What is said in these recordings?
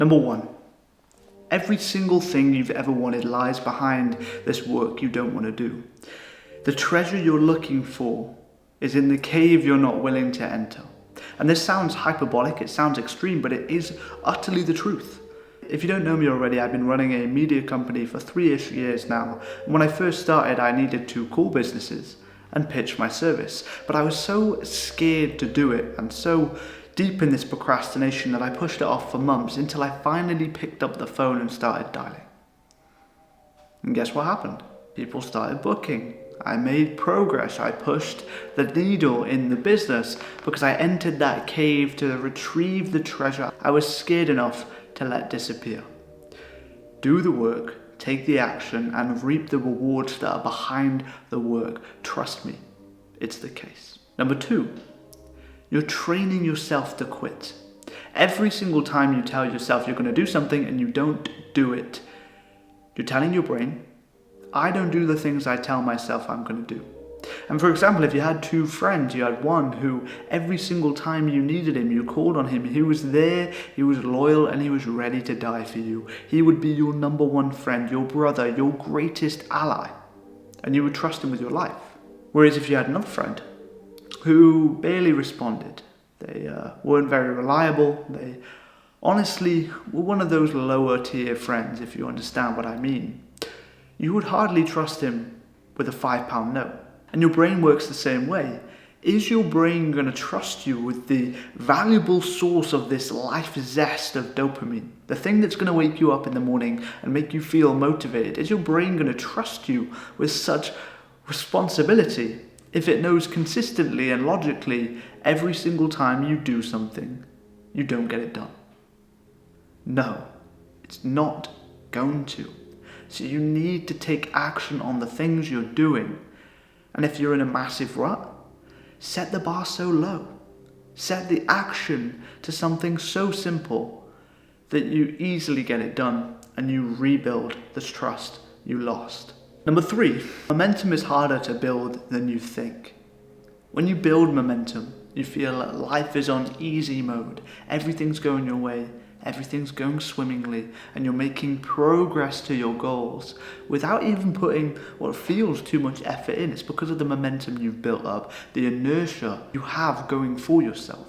Number one, every single thing you've ever wanted lies behind this work you don't want to do. The treasure you're looking for is in the cave you're not willing to enter. And this sounds hyperbolic, it sounds extreme, but it is utterly the truth. If you don't know me already, I've been running a media company for 3-ish years now. And when I first started, I needed to call businesses and pitch my service. But I was so scared to do it and so deep in this procrastination that I pushed it off for months until I finally picked up the phone and started dialing. And guess what happened? People started booking. I made progress. I pushed the needle in the business because I entered that cave to retrieve the treasure I was scared enough to let disappear. Do the work, take the action, and reap the rewards that are behind the work. Trust me, it's the case. Number two, you're training yourself to quit. Every single time you tell yourself you're going to do something and you don't do it, you're telling your brain, I don't do the things I tell myself I'm going to do. And for example, if you had two friends, you had one who every single time you needed him, you called on him, he was there, he was loyal, and he was ready to die for you. He would be your number one friend, your brother, your greatest ally, and you would trust him with your life. Whereas if you had another friend who barely responded, they weren't very reliable, they honestly were one of those lower tier friends, if you understand what I mean, you would hardly trust him with a £5 note. And your brain works the same way. Is your brain going to trust you with the valuable source of this life zest of dopamine? The thing that's going to wake you up in the morning and make you feel motivated. Is your brain going to trust you with such responsibility if it knows consistently and logically every single time you do something, you don't get it done? No, it's not going to. So you need to take action on the things you're doing. And if you're in a massive rut, set the bar so low. Set the action to something so simple that you easily get it done and you rebuild this trust you lost. Number three, momentum is harder to build than you think. When you build momentum, you feel that life is on easy mode. Everything's going your way. Everything's going swimmingly and you're making progress to your goals without even putting what feels too much effort in. It's because of the momentum you've built up, the inertia you have going for yourself.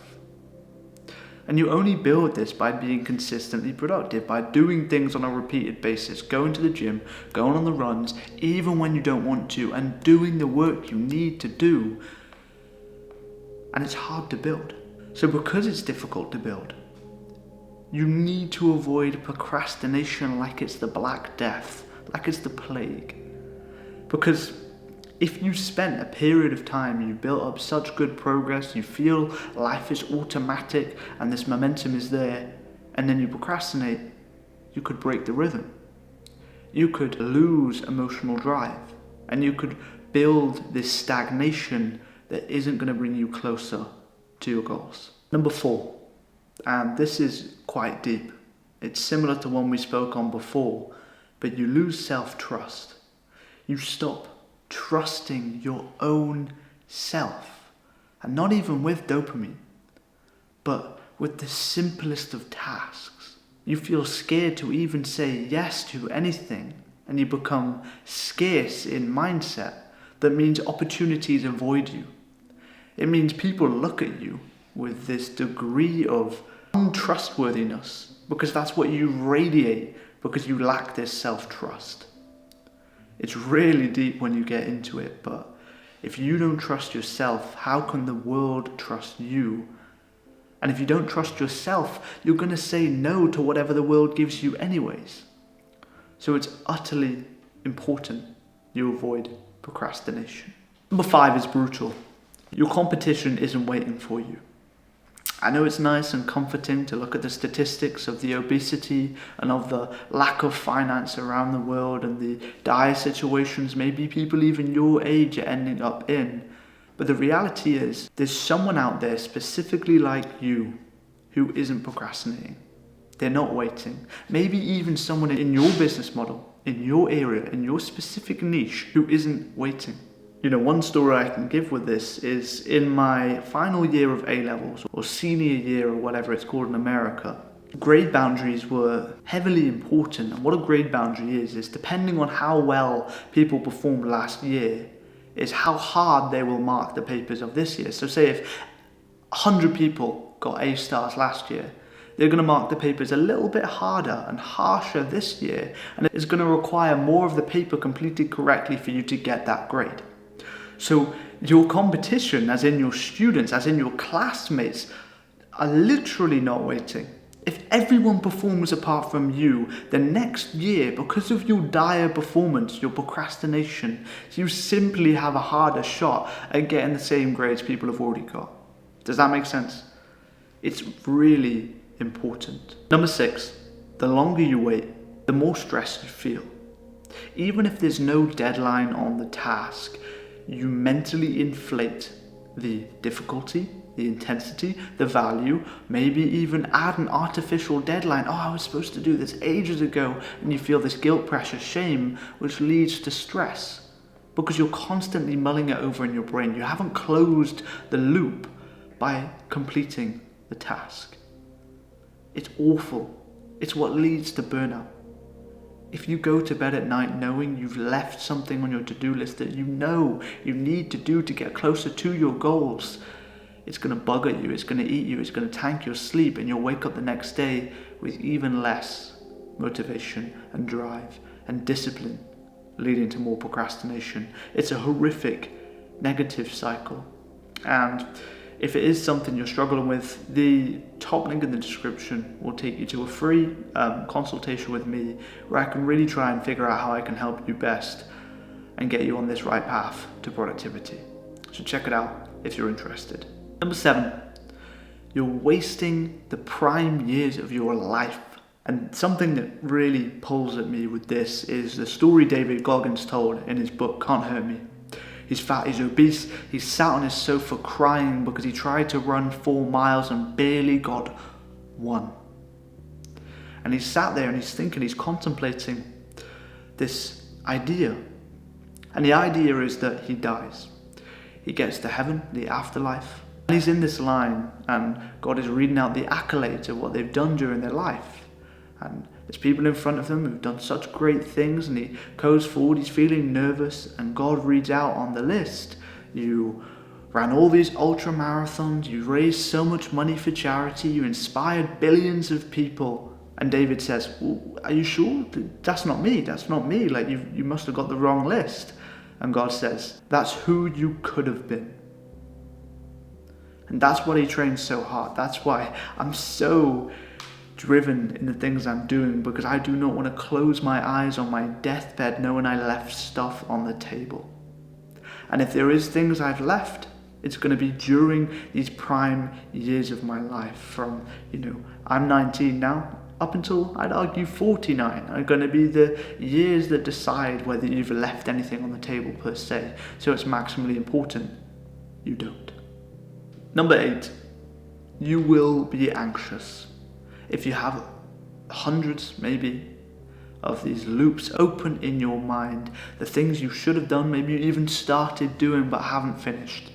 And you only build this by being consistently productive, by doing things on a repeated basis, going to the gym, going on the runs, even when you don't want to, and doing the work you need to do. And it's hard to build. So because it's difficult to build, you need to avoid procrastination like it's the Black Death, like it's the plague. Because if you spent a period of time, you built up such good progress, you feel life is automatic and this momentum is there, and then you procrastinate, you could break the rhythm. You could lose emotional drive, and you could build this stagnation that isn't going to bring you closer to your goals. Number four. And this is quite deep. It's similar to one we spoke on before, but you lose self-trust. You stop trusting your own self, and not even with dopamine, but with the simplest of tasks. You feel scared to even say yes to anything, and you become scarce in mindset. That means opportunities avoid you. It means people look at you with this degree of untrustworthiness because that's what you radiate because you lack this self-trust. It's really deep when you get into it, but if you don't trust yourself, how can the world trust you? And if you don't trust yourself, you're going to say no to whatever the world gives you anyways. So it's utterly important you avoid procrastination. Number five is brutal. Your competition isn't waiting for you. I know it's nice and comforting to look at the statistics of the obesity and of the lack of finance around the world and the dire situations maybe people even your age are ending up in. But the reality is, there's someone out there specifically like you who isn't procrastinating. They're not waiting. Maybe even someone in your business model, in your area, in your specific niche who isn't waiting. You know, one story I can give with this is in my final year of A-levels, or senior year, or whatever it's called in America, Grade boundaries were heavily important, and what a grade boundary is depending on how well people performed last year, is how hard they will mark the papers of this year. So say if 100 people got A stars last year, they're going to mark the papers a little bit harder and harsher this year, and it's going to require more of the paper completed correctly for you to get that grade. So your competition, as in your students, as in your classmates, are literally not waiting. If everyone performs apart from you, then next year, because of your dire performance, your procrastination, you simply have a harder shot at getting the same grades people have already got. Does that make sense? It's really important. Number 6, the longer you wait, the more stressed you feel. Even if there's no deadline on the task, you mentally inflate the difficulty, the intensity, the value, maybe even add an artificial deadline. Oh, I was supposed to do this ages ago, and you feel this guilt, pressure, shame, which leads to stress because you're constantly mulling it over in your brain. You haven't closed the loop by completing the task. It's awful. It's what leads to burnout. If you go to bed at night knowing you've left something on your to-do list that you know you need to do to get closer to your goals, it's going to bug at you, it's going to eat you, it's going to tank your sleep, and you'll wake up the next day with even less motivation and drive and discipline, leading to more procrastination. It's a horrific negative cycle. And if it is something you're struggling with, the top link in the description will take you to a free consultation with me, where I can really try and figure out how I can help you best and get you on this right path to productivity. So check it out if you're interested. Number 7, you're wasting the prime years of your life. And something that really pulls at me with this is the story David Goggins told in his book, Can't Hurt Me. He's fat, he's obese, he's sat on his sofa crying because he tried to run 4 miles and barely got 1. And he's sat there and he's thinking, he's contemplating this idea. And the idea is that he dies. He gets to heaven, the afterlife. And he's in this line, and God is reading out the accolades of what they've done during their life. And there's people in front of them who've done such great things, and he goes forward, he's feeling nervous, and God reads out on the list, you ran all these ultra marathons, you raised so much money for charity, you inspired billions of people. And David says, well, are you sure? That's not me, like you must have got the wrong list. And God says, that's who you could have been. And that's why he trains so hard. That's why I'm so driven in the things I'm doing, because I do not want to close my eyes on my deathbed knowing I left stuff on the table. And if there is things I've left, it's going to be during these prime years of my life from, I'm 19 now, up until, I'd argue, 49 are going to be the years that decide whether you've left anything on the table per se. So it's maximally important you don't. Number 8, you will be anxious. If you have hundreds, maybe, of these loops open in your mind, the things you should have done, maybe you even started doing but haven't finished,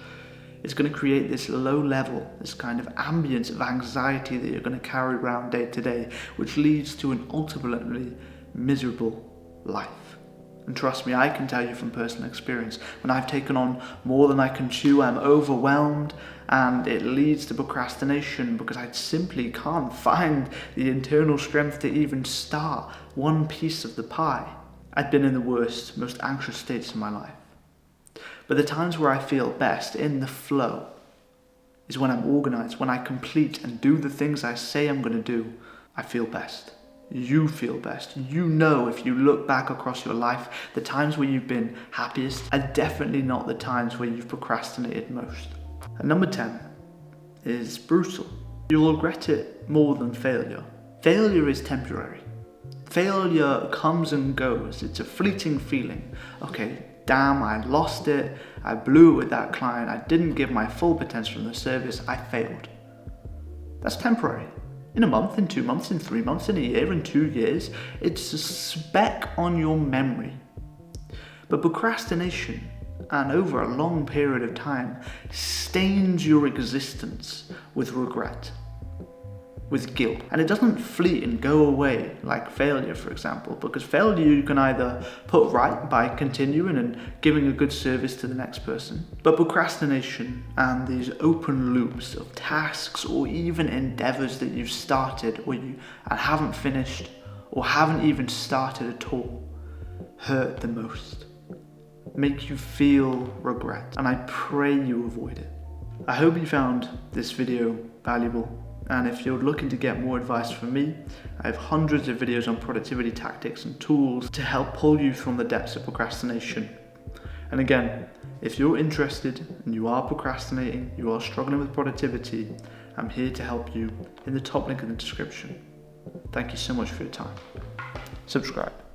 it's going to create this low level, this kind of ambience of anxiety that you're going to carry around day to day, which leads to an ultimately miserable life. And trust me, I can tell you from personal experience, when I've taken on more than I can chew, I'm overwhelmed, and it leads to procrastination because I simply can't find the internal strength to even start one piece of the pie. I've been in the worst, most anxious states of my life. But the times where I feel best, in the flow, is when I'm organized, when I complete and do the things I say I'm going to do. I feel best. You feel best. You know, if you look back across your life, the times where you've been happiest are definitely not the times where you've procrastinated most. And number 10 is brutal. You'll regret it more than failure. Failure is temporary. Failure comes and goes. It's a fleeting feeling. Okay, damn, I lost it. I blew it with that client. I didn't give my full potential in the service. I failed. That's temporary. In a month, in 2 months, in 3 months, in a year, in 2 years, it's a speck on your memory. But procrastination, and over a long period of time, stains your existence with regret. with guilt. And it doesn't flee and go away like failure, for example, because failure you can either put right by continuing and giving a good service to the next person. But procrastination and these open loops of tasks or even endeavors that you've started and haven't finished or haven't even started at all hurt the most, make you feel regret, and I pray you avoid it. I hope you found this video valuable. And if you're looking to get more advice from me, I have hundreds of videos on productivity tactics and tools to help pull you from the depths of procrastination. And again, if you're interested and you are procrastinating, you are struggling with productivity, I'm here to help you in the top link in the description. Thank you so much for your time. Subscribe.